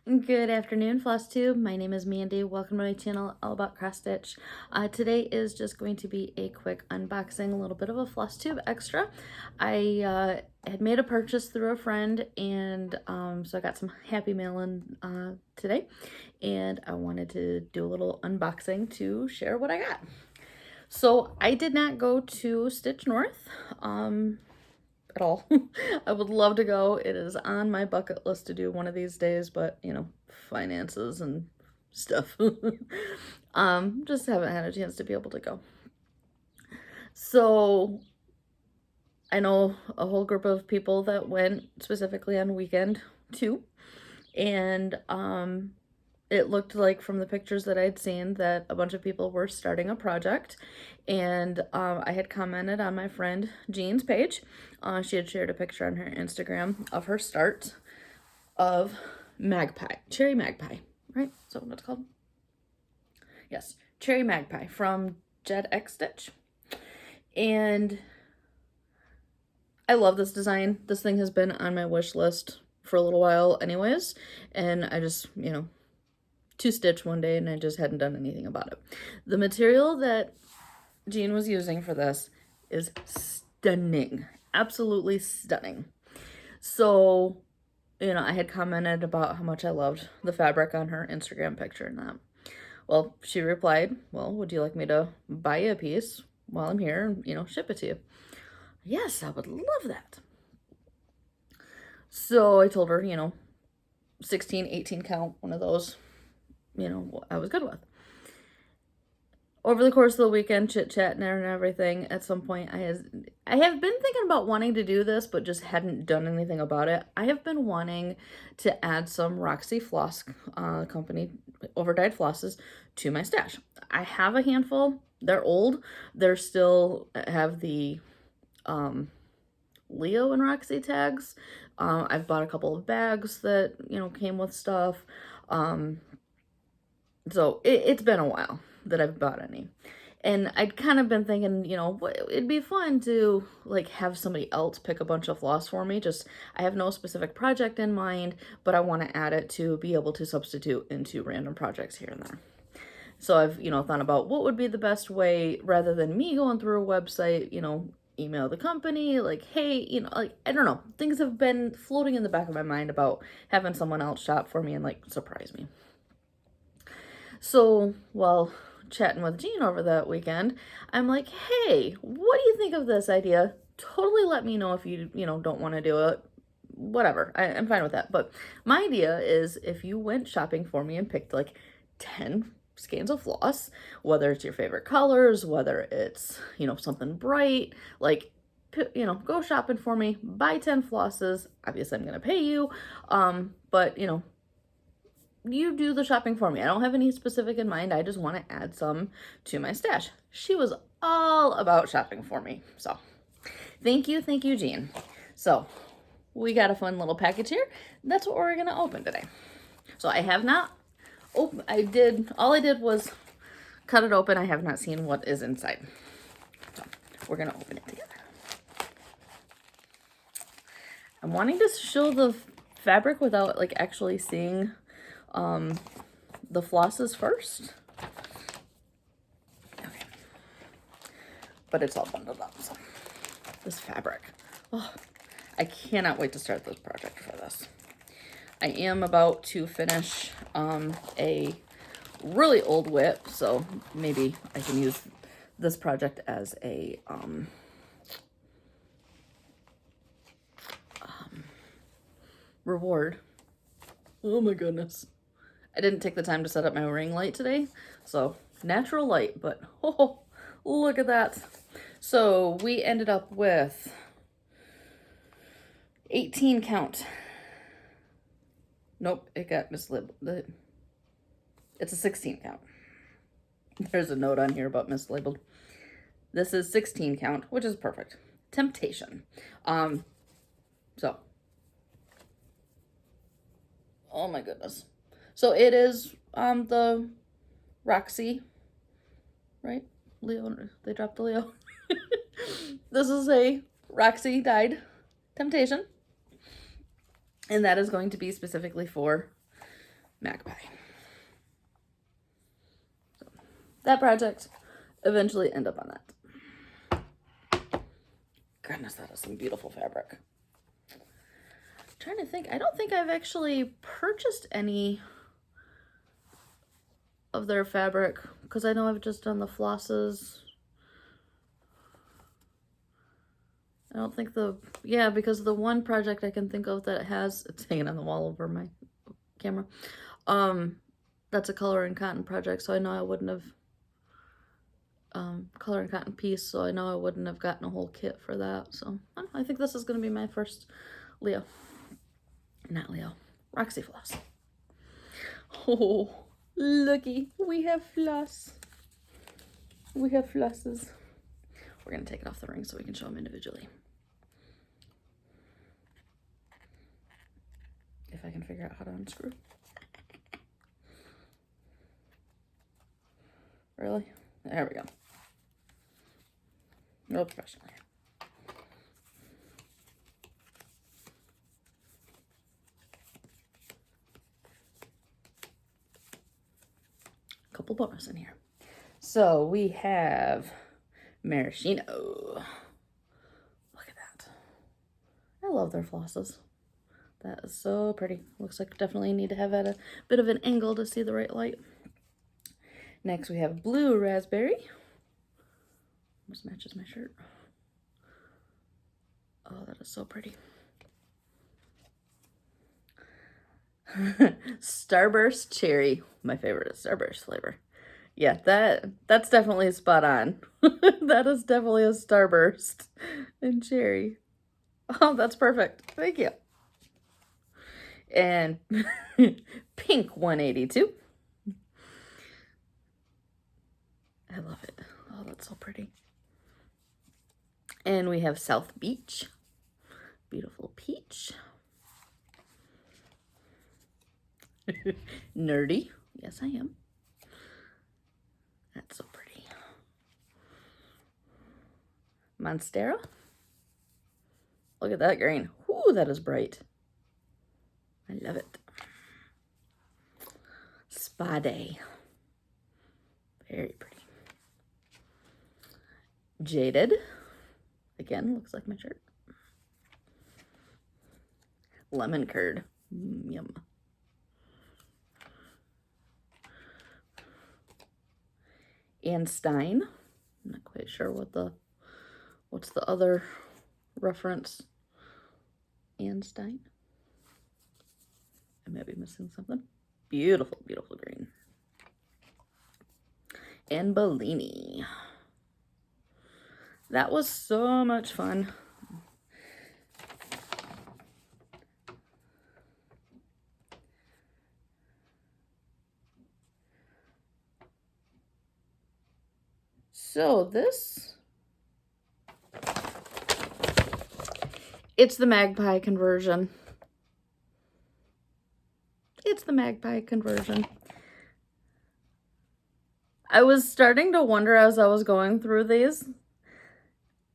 Good afternoon, Flosstube. My name is Mandy. Welcome to my channel, all about cross stitch. Today is just going to be a quick unboxing, a little bit of a Flosstube extra. I had made a purchase through a friend, and so I got some happy mail in today, and I wanted to do a little unboxing to share what I got. So I did not go to Stitch North. At all. I would love to go. It is on my bucket list to do one of these days, but you know, finances and stuff. Just haven't had a chance to be able to go. So I know a whole group of people that went specifically on weekend too. And it looked like from the pictures that I'd seen that a bunch of people were starting a project, and I had commented on my friend Jean's page. She had shared a picture on her Instagram of her start of Cherry Magpie, right? Is that what it's called? Yes, Cherry Magpie from Jed X Stitch. And I love this design. This thing has been on my wish list for a little while anyways, and I just, to stitch one day, and I just hadn't done anything about it. The material that Jean was using for this is stunning, absolutely stunning. So, I had commented about how much I loved the fabric on her Instagram picture and that. Well, she replied, well, would you like me to buy you a piece while I'm here and, ship it to you? Yes, I would love that. So I told her, 16, 18 count, one of those, I was good with. Over the course of the weekend, chit-chatting and everything, at some point I have been thinking about wanting to do this, but just hadn't done anything about it. I have been wanting to add some Roxy Floss Company over-dyed flosses to my stash. I have a handful. They're old. They're still have the Leo and Roxy tags. I've bought a couple of bags that, came with stuff. So it's been a while that I've bought any. And I'd kind of been thinking, it'd be fun to like have somebody else pick a bunch of floss for me. Just, I have no specific project in mind, but I want to add it to be able to substitute into random projects here and there. So I've, thought about what would be the best way rather than me going through a website, email the company, like, hey, I don't know. Things have been floating in the back of my mind about having someone else shop for me and like surprise me. So while chatting with Jean over that weekend, I'm like, hey, what do you think of this idea? Totally let me know if you, don't want to do it. Whatever, I'm fine with that. But my idea is if you went shopping for me and picked like 10 skeins of floss, whether it's your favorite colors, whether it's, something bright, like, go shopping for me, buy 10 flosses. Obviously, I'm going to pay you. But, you do the shopping for me. I don't have any specific in mind. I just want to add some to my stash. She was all about shopping for me. So thank you, Jean. So we got a fun little package here. That's what we're going to open today. So I have not opened, all I did was cut it open. I have not seen what is inside. So we're going to open it together. I'm wanting to show the fabric without like actually seeing the flosses first. Okay. But it's all bundled up, so this fabric. Oh, I cannot wait to start this project for this. I am about to finish a really old whip, so maybe I can use this project as a reward. Oh my goodness. I didn't take the time to set up my ring light today, so natural light, but oh, look at that. So we ended up with 18 count. Nope, it got mislabeled. It's a 16 count. There's a note on here about mislabeled. This is 16 count, which is perfect. Temptation. So, oh my goodness. So it is the Roxy, right? Leo, they dropped the Leo. This is a Roxy dyed Temptation. And that is going to be specifically for magpie. So that project eventually end up on that. Goodness, that is some beautiful fabric. I'm trying to think. I don't think I've actually purchased any of their fabric because I know I've just done the flosses. I don't think yeah, because the one project I can think of that has, it's hanging on the wall over my camera. That's a color and cotton project, so I know I wouldn't have, color and cotton piece, so I know I wouldn't have gotten a whole kit for that. So I think this is going to be my first Roxy Floss. Oh, looky, we have floss. We have flosses. We're going to take it off the ring so we can show them individually. If I can figure out how to unscrew. Really? There we go. No professional here. Couple bonus in here. So we have maraschino. Look at that. I love their flosses. That is so pretty. Looks like definitely need to have at a bit of an angle to see the right light. Next we have blue raspberry. Almost matches my shirt. Oh, that is so pretty. Starburst cherry. My favorite is Starburst flavor. Yeah, that's definitely spot on. That is definitely a Starburst and cherry. Oh, that's perfect. Thank you. And pink 182. I love it. Oh, that's so pretty. And we have South Beach. Beautiful peach. Nerdy. Yes, I am. That's so pretty. Monstera. Look at that green. Ooh, that is bright. I love it. Spade. Very pretty. Jaded. Again, looks like my shirt. Lemon curd. Yum. And Stein. I'm not quite sure what's the other reference. And Stein. I might be missing something. Beautiful, beautiful green. And Bellini. That was so much fun. So this, it's the magpie conversion. It's the magpie conversion. I was starting to wonder as I was going through these.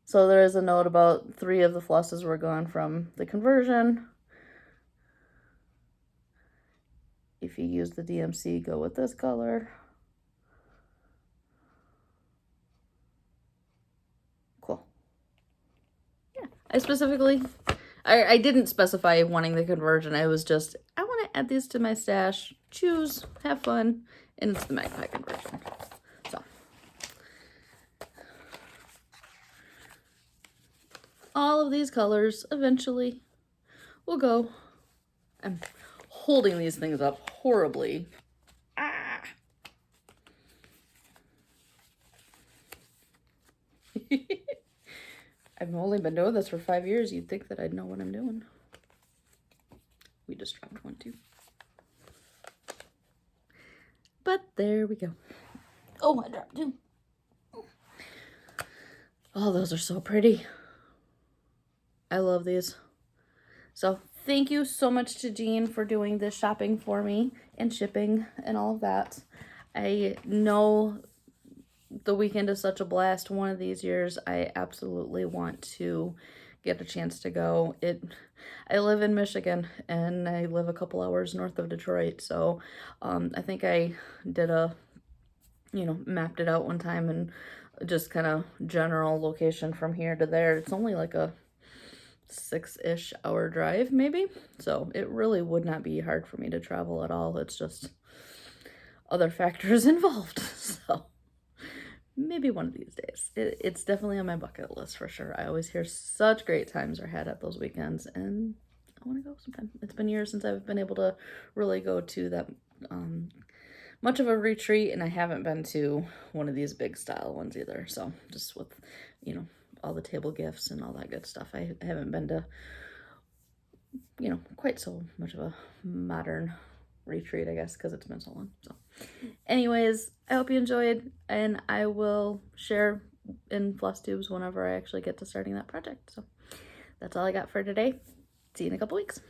So there is a note about 3 of the flosses were gone from the conversion. If you use the DMC, go with this color. Cool. Yeah, I didn't specify wanting the conversion. I was just, I want to add these to my stash, choose, have fun, and it's the magpie conversion. So all of these colors eventually will go. I'm holding these things up horribly. Ah. I've only been doing this for 5 years. You'd think that I'd know what I'm doing. We just dropped one too. But there we go. Oh, I dropped 2. Oh, those are so pretty. I love these. So thank you so much to Jean for doing this shopping for me and shipping and all of that. I know the weekend is such a blast. One of these years, I absolutely want to get a chance to go. I live in Michigan, and I live a couple hours north of Detroit, so I think I did mapped it out one time, and just kind of general location from here to there. It's only like a 6-ish hour drive, maybe. So it really would not be hard for me to travel at all. It's just other factors involved. So maybe one of these days. It's definitely on my bucket list for sure. I always hear such great times are had at those weekends, and I want to go sometime. It's been years since I've been able to really go to that much of a retreat, and I haven't been to one of these big style ones either. So just with, all the table gifts and all that good stuff, I haven't been to, quite so much of a modern retreat, I guess, because it's been so long. So anyways, I hope you enjoyed, and I will share in Flosstubes whenever I actually get to starting that project. So that's all I got for today. See you in a couple weeks.